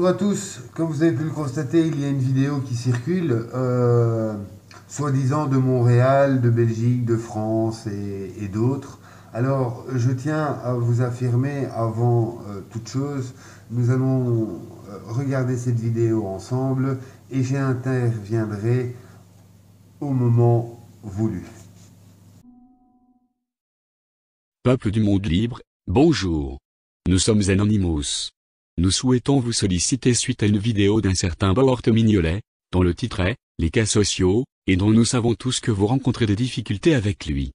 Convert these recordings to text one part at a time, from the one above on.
Bonjour à tous, comme vous avez pu le constater, il y a une vidéo qui circule, soi-disant de Montréal, de Belgique, de France et d'autres. Alors, je tiens à vous affirmer, avant toute chose, nous allons regarder cette vidéo ensemble et j'interviendrai au moment voulu. Peuple du monde libre, bonjour. Nous sommes Anonymous. Nous souhaitons vous solliciter suite à une vidéo d'un certain Bohort Mignolet, dont le titre est « Les cas sociaux », et dont nous savons tous que vous rencontrez des difficultés avec lui.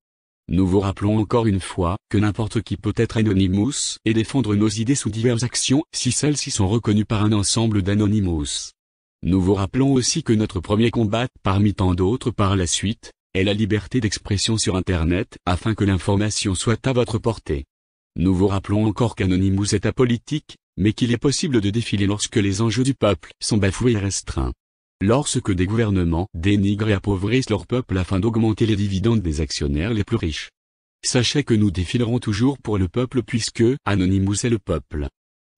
Nous vous rappelons encore une fois que n'importe qui peut être Anonymous et défendre nos idées sous diverses actions si celles-ci sont reconnues par un ensemble d'Anonymous. Nous vous rappelons aussi que notre premier combat, parmi tant d'autres par la suite, est la liberté d'expression sur Internet afin que l'information soit à votre portée. Nous vous rappelons encore qu'Anonymous est apolitique, mais qu'il est possible de défiler lorsque les enjeux du peuple sont bafoués et restreints. Lorsque des gouvernements dénigrent et appauvrissent leur peuple afin d'augmenter les dividendes des actionnaires les plus riches. Sachez que nous défilerons toujours pour le peuple puisque Anonymous est le peuple.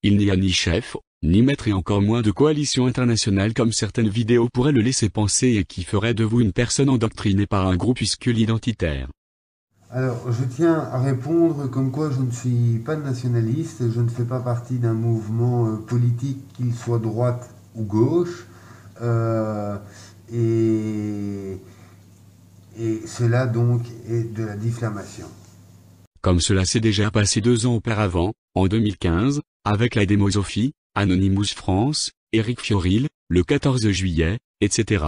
Il n'y a ni chef, ni maître et encore moins de coalition internationale comme certaines vidéos pourraient le laisser penser et qui feraient de vous une personne endoctrinée par un groupuscule identitaire. Alors, je tiens à répondre comme quoi je ne suis pas nationaliste, je ne fais pas partie d'un mouvement politique, qu'il soit droite ou gauche, et cela donc est de la diffamation. Comme cela s'est déjà passé 2 ans auparavant, en 2015, avec la démosophie, Anonymous France, Éric Fiorile, le 14 juillet, etc.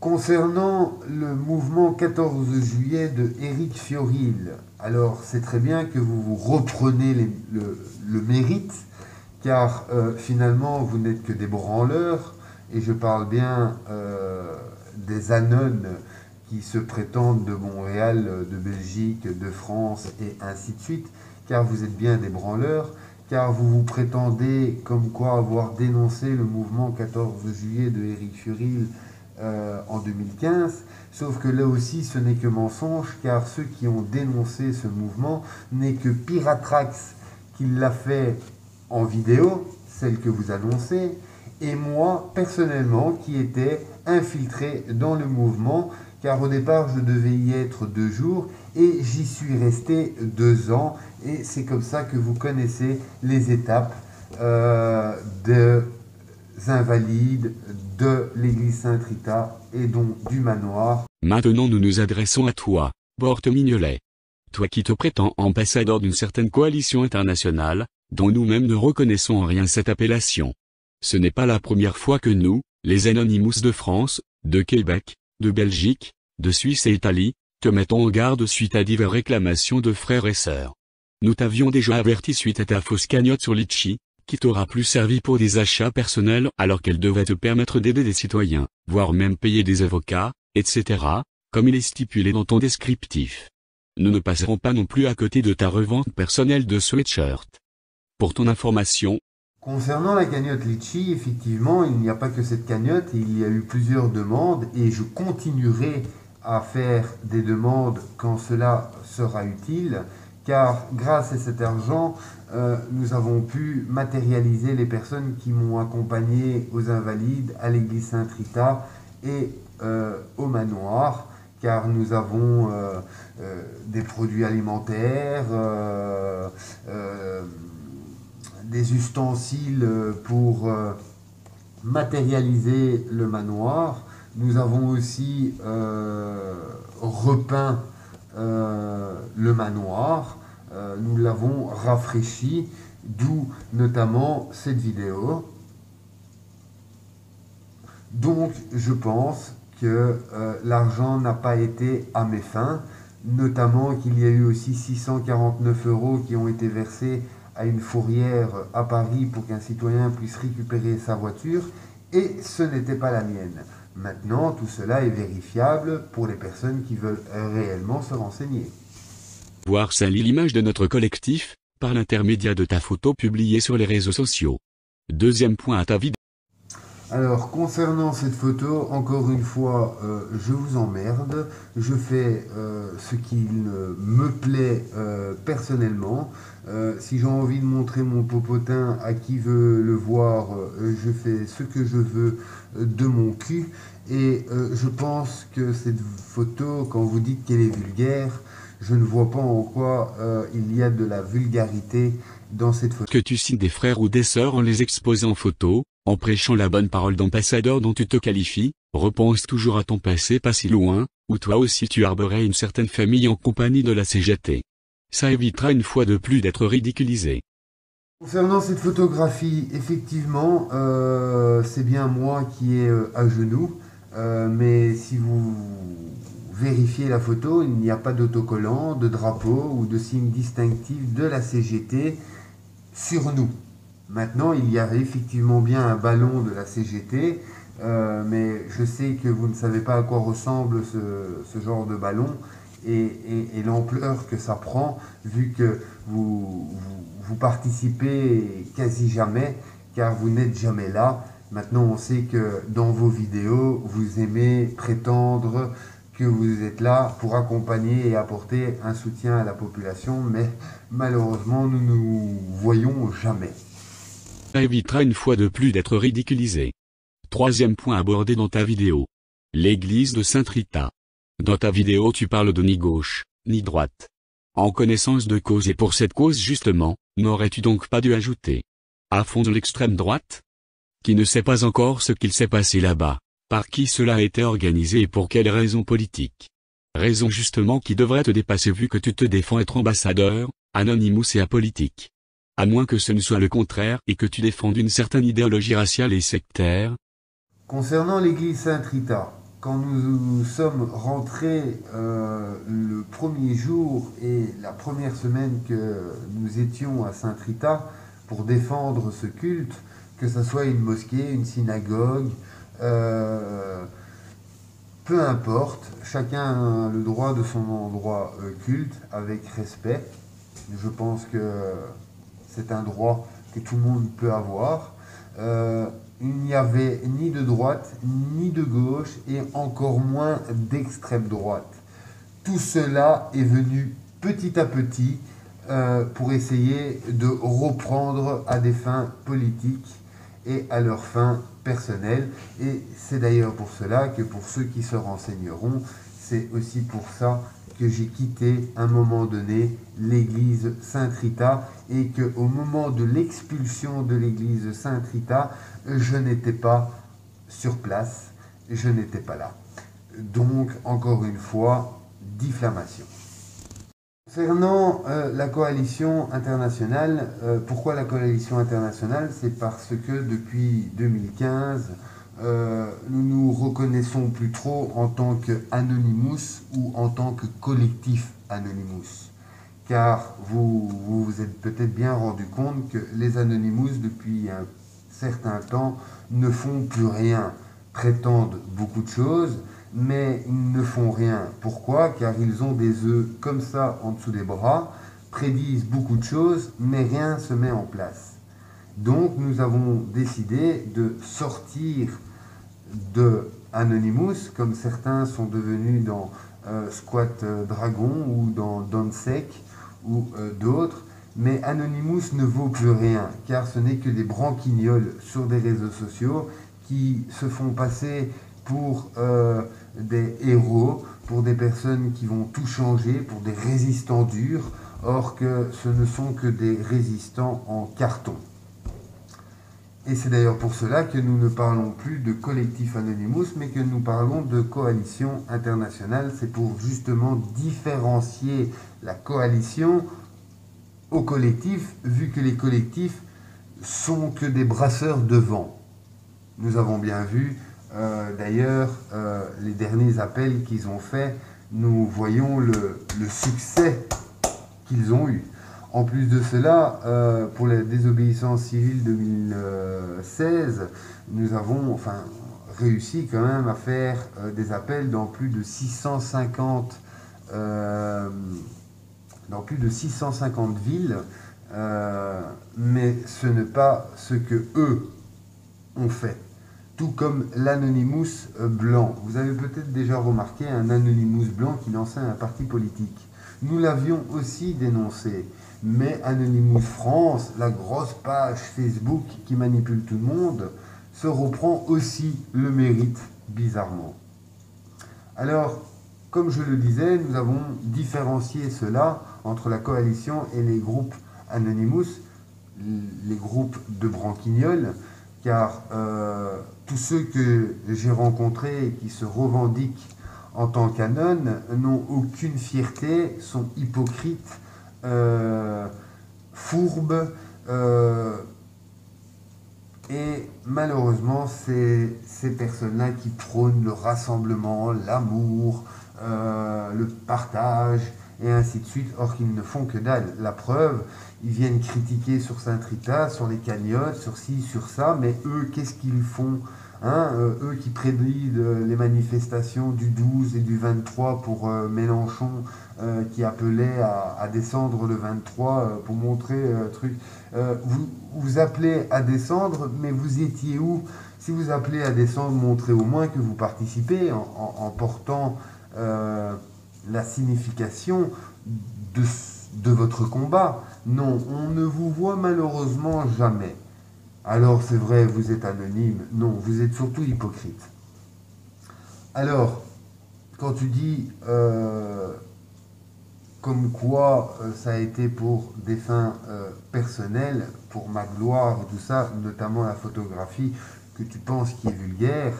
Concernant le mouvement 14 juillet de Éric Fiorile, alors c'est très bien que vous vous reprenez le mérite, car finalement vous n'êtes que des branleurs, et je parle bien des anones qui se prétendent de Montréal, de Belgique, de France et ainsi de suite, car vous êtes bien des branleurs, car vous vous prétendez comme quoi avoir dénoncé le mouvement 14 juillet de Éric Fiorile en 2015, sauf que là aussi ce n'est que mensonge, car ceux qui ont dénoncé ce mouvement n'est que Piratrax qui l'a fait en vidéo, celle que vous annoncez, et moi personnellement qui étais infiltré dans le mouvement, car au départ je devais y être 2 jours et j'y suis resté 2 ans, et c'est comme ça que vous connaissez les étapes des invalides de l'église Sainte-Rita et donc du manoir. Maintenant nous nous adressons à toi, Bohort Mignolet. Toi qui te prétends ambassadeur d'une certaine coalition internationale, dont nous-mêmes ne reconnaissons en rien cette appellation. Ce n'est pas la première fois que nous, les Anonymous de France, de Québec, de Belgique, de Suisse et Italie, te mettons en garde suite à diverses réclamations de frères et sœurs. Nous t'avions déjà averti suite à ta fausse cagnotte sur Litchi, qui t'aura plus servi pour des achats personnels alors qu'elle devait te permettre d'aider des citoyens, voire même payer des avocats, etc., comme il est stipulé dans ton descriptif. Nous ne passerons pas non plus à côté de ta revente personnelle de sweatshirt. Pour ton information, concernant la cagnotte Litchi, effectivement, il n'y a pas que cette cagnotte, il y a eu plusieurs demandes et je continuerai à faire des demandes quand cela sera utile, car grâce à cet argent, nous avons pu matérialiser les personnes qui m'ont accompagné aux Invalides, à l'église Sainte-Rita et au manoir, car nous avons des produits alimentaires, des ustensiles pour matérialiser le manoir. Nous avons aussi repeint le manoir, nous l'avons rafraîchi, d'où notamment cette vidéo. Donc je pense que l'argent n'a pas été à mes fins, notamment qu'il y a eu aussi 649 € qui ont été versés à une fourrière à Paris pour qu'un citoyen puisse récupérer sa voiture, et ce n'était pas la mienne. Maintenant, tout cela est vérifiable pour les personnes qui veulent réellement se renseigner. Voir salir l'image de notre collectif, par l'intermédiaire de ta photo publiée sur les réseaux sociaux. Deuxième point à ta vidéo. Alors, concernant cette photo, encore une fois, je vous emmerde. Je fais ce qui me plaît personnellement. Si j'ai envie de montrer mon popotin à qui veut le voir, je fais ce que je veux de mon cul. Et je pense que cette photo, quand vous dites qu'elle est vulgaire, je ne vois pas en quoi il y a de la vulgarité dans cette photo. Que tu cites des frères ou des sœurs en les exposant en photo, en prêchant la bonne parole d'ambassadeur dont tu te qualifies, repense toujours à ton passé pas si loin, où toi aussi tu arborais une certaine famille en compagnie de la CGT. Ça évitera une fois de plus d'être ridiculisé. Concernant cette photographie, effectivement, c'est bien moi qui est à genoux, mais si vous vérifiez la photo, il n'y a pas d'autocollant, de drapeau ou de signe distinctif de la CGT sur nous. Maintenant, il y avait effectivement bien un ballon de la CGT, mais je sais que vous ne savez pas à quoi ressemble ce genre de ballon et l'ampleur que ça prend, vu que vous participez quasi jamais, car vous n'êtes jamais là. Maintenant, on sait que dans vos vidéos, vous aimez prétendre que vous êtes là pour accompagner et apporter un soutien à la population, mais malheureusement, nous nous voyons jamais. Ça évitera une fois de plus d'être ridiculisé. Troisième point abordé dans ta vidéo. L'église de Sainte-Rita. Dans ta vidéo tu parles de ni gauche, ni droite. En connaissance de cause et pour cette cause justement, n'aurais-tu donc pas dû ajouter à fond de l'extrême droite? Qui ne sait pas encore ce qu'il s'est passé là-bas, par qui cela a été organisé et pour quelles raisons politiques. Raison justement qui devrait te dépasser vu que tu te défends être ambassadeur, anonymous et apolitique. À moins que ce ne soit le contraire et que tu défendes une certaine idéologie raciale et sectaire. Concernant l'église Sainte-Rita, quand nous sommes rentrés le premier jour et la première semaine que nous étions à Sainte-Rita pour défendre ce culte, que ce soit une mosquée, une synagogue, peu importe, chacun a le droit de son endroit culte avec respect. Je pense que c'est un droit que tout le monde peut avoir. Il n'y avait ni de droite, ni de gauche, et encore moins d'extrême droite. Tout cela est venu petit à petit pour essayer de reprendre à des fins politiques et à leurs fins personnelles. Et c'est d'ailleurs pour cela que pour ceux qui se renseigneront, c'est aussi pour ça que j'ai quitté à un moment donné l'église Sainte-Rita et qu'au moment de l'expulsion de l'église Sainte-Rita, je n'étais pas sur place, je n'étais pas là. Donc, encore une fois, diffamation. Concernant la coalition internationale, pourquoi la coalition internationale? C'est parce que depuis 2015, nous nous reconnaissons plus trop en tant qu'Anonymous ou en tant que collectif Anonymous. Car vous vous êtes peut-être bien rendu compte que les Anonymous, depuis un certain temps, ne font plus rien, prétendent beaucoup de choses, mais ils ne font rien. Pourquoi? Car ils ont des œufs comme ça en dessous des bras, prédisent beaucoup de choses, mais rien ne se met en place. Donc nous avons décidé de sortir de Anonymous, comme certains sont devenus dans Squat Dragon ou dans Donsec ou d'autres, mais Anonymous ne vaut plus rien, car ce n'est que des branquignoles sur des réseaux sociaux qui se font passer pour des héros, pour des personnes qui vont tout changer, pour des résistants durs, or que ce ne sont que des résistants en carton. Et c'est d'ailleurs pour cela que nous ne parlons plus de collectif Anonymous, mais que nous parlons de coalition internationale. C'est pour justement différencier la coalition au collectif, vu que les collectifs sont que des brasseurs de vent. Nous avons bien vu, d'ailleurs, les derniers appels qu'ils ont faits, nous voyons le succès qu'ils ont eu. En plus de cela, pour la désobéissance civile 2016, nous avons réussi quand même à faire des appels dans plus de 650 villes, mais ce n'est pas ce que eux ont fait. tout comme l'Anonymous blanc. Vous avez peut-être déjà remarqué un Anonymous blanc qui lançait un parti politique. Nous l'avions aussi dénoncé, mais Anonymous France, la grosse page Facebook qui manipule tout le monde, se reprend aussi le mérite, bizarrement. Alors, comme je le disais, nous avons différencié cela entre la coalition et les groupes Anonymous, les groupes de branquignoles, car tous ceux que j'ai rencontrés et qui se revendiquent en tant qu'anon n'ont aucune fierté, sont hypocrites, fourbes, et malheureusement, c'est ces personnes-là qui prônent le rassemblement, l'amour, le partage, et ainsi de suite, or qu'ils ne font que dalle. La preuve, ils viennent critiquer sur Saint-Rita, sur les cagnottes, sur ci, sur ça, mais eux, qu'est-ce qu'ils font, hein, eux qui prédisent les manifestations du 12 et du 23 pour Mélenchon, qui appelait à descendre le 23 pour montrer truc. Vous appelez à descendre, mais vous étiez où? Si vous appelez à descendre, montrez au moins que vous participez en portant la signification de votre combat. Non, on ne vous voit malheureusement jamais. Alors c'est vrai, vous êtes anonyme. Non, vous êtes surtout hypocrite. Alors, quand tu dis comme quoi ça a été pour des fins personnelles, pour ma gloire et tout ça, notamment la photographie que tu penses qui est vulgaire,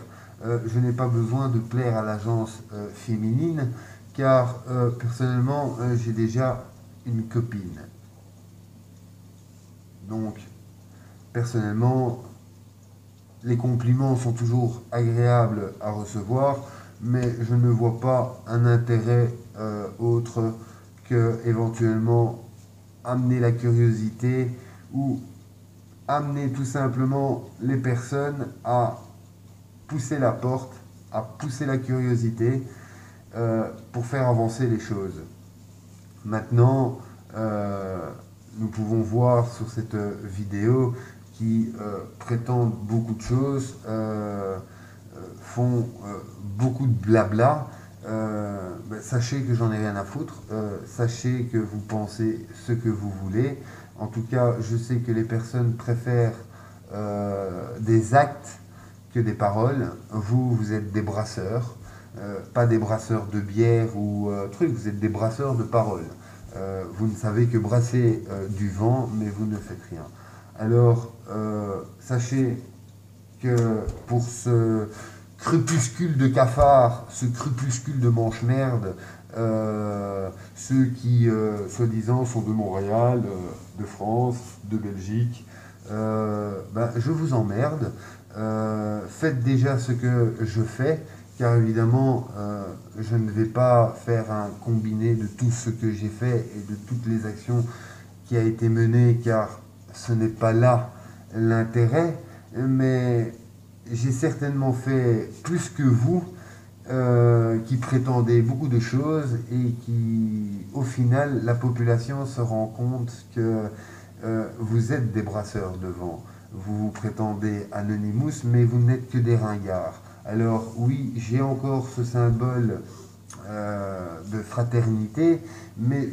je n'ai pas besoin de plaire à l'agence féminine, car personnellement j'ai déjà une copine. Donc personnellement les compliments sont toujours agréables à recevoir, mais je ne vois pas un intérêt autre que éventuellement amener la curiosité ou amener tout simplement les personnes à pousser la porte, à pousser la curiosité pour faire avancer les choses. Maintenant, nous pouvons voir sur cette vidéo qui prétendent beaucoup de choses, font beaucoup de blabla. Sachez que j'en ai rien à foutre, sachez que vous pensez ce que vous voulez. En tout cas, je sais que les personnes préfèrent des actes que des paroles. Vous êtes des brasseurs, pas des brasseurs de bière ou truc, vous êtes des brasseurs de paroles. Vous ne savez que brasser du vent, mais vous ne faites rien. Alors, sachez que pour ce crépuscule de cafards, ce crépuscule de manche-merde, ceux qui, soi-disant, sont de Montréal, de France, de Belgique, je vous emmerde. Faites déjà ce que je fais, car évidemment, je ne vais pas faire un combiné de tout ce que j'ai fait et de toutes les actions qui a été menées, car ce n'est pas là l'intérêt, mais j'ai certainement fait plus que vous, qui prétendez beaucoup de choses et qui, au final, la population se rend compte que vous êtes des brasseurs de vent. Vous prétendez Anonymous, mais vous n'êtes que des ringards. Alors oui, j'ai encore ce symbole de fraternité, mais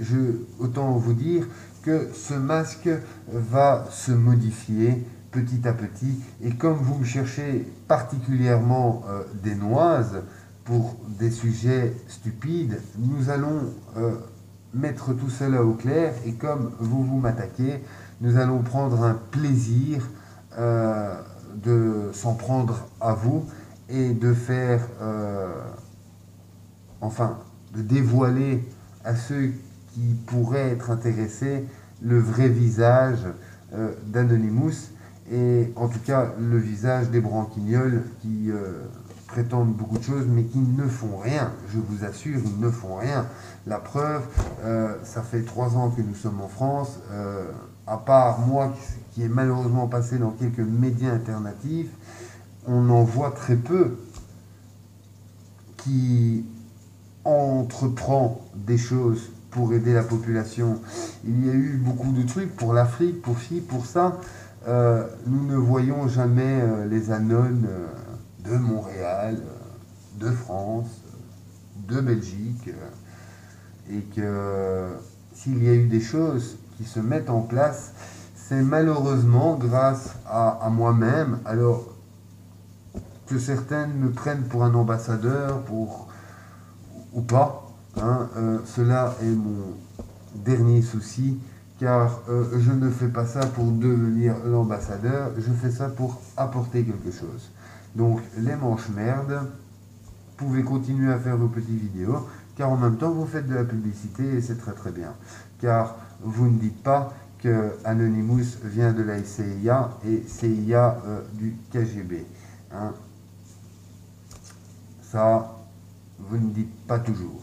autant vous dire que ce masque va se modifier petit à petit, et comme vous me cherchez particulièrement des noises pour des sujets stupides, nous allons mettre tout cela au clair, et comme vous m'attaquez, nous allons prendre un plaisir de s'en prendre à vous et de faire, de dévoiler à ceux qui pourraient être intéressés le vrai visage d'Anonymous, et en tout cas le visage des branquignoles qui prétendent beaucoup de choses mais qui ne font rien. Je vous assure, ils ne font rien. La preuve, ça fait 3 ans que nous sommes en France, à part moi qui est malheureusement passé dans quelques médias alternatifs, on en voit très peu qui entreprend des choses pour aider la population. Il y a eu beaucoup de trucs pour l'Afrique, pour ci, pour ça. Nous ne voyons jamais les anones de Montréal, de France, de Belgique, et que s'il y a eu des choses qui se mettent en place, c'est malheureusement grâce à moi-même, alors que certaines me prennent pour un ambassadeur, ou pas, hein, cela est mon dernier souci, car je ne fais pas ça pour devenir l'ambassadeur, je fais ça pour apporter quelque chose. Donc les manches merdes, vous pouvez continuer à faire vos petites vidéos, car en même temps vous faites de la publicité et c'est très très bien. Car vous ne dites pas que Anonymous vient de la CIA et CIA du KGB. Hein. Ça, vous ne dites pas toujours.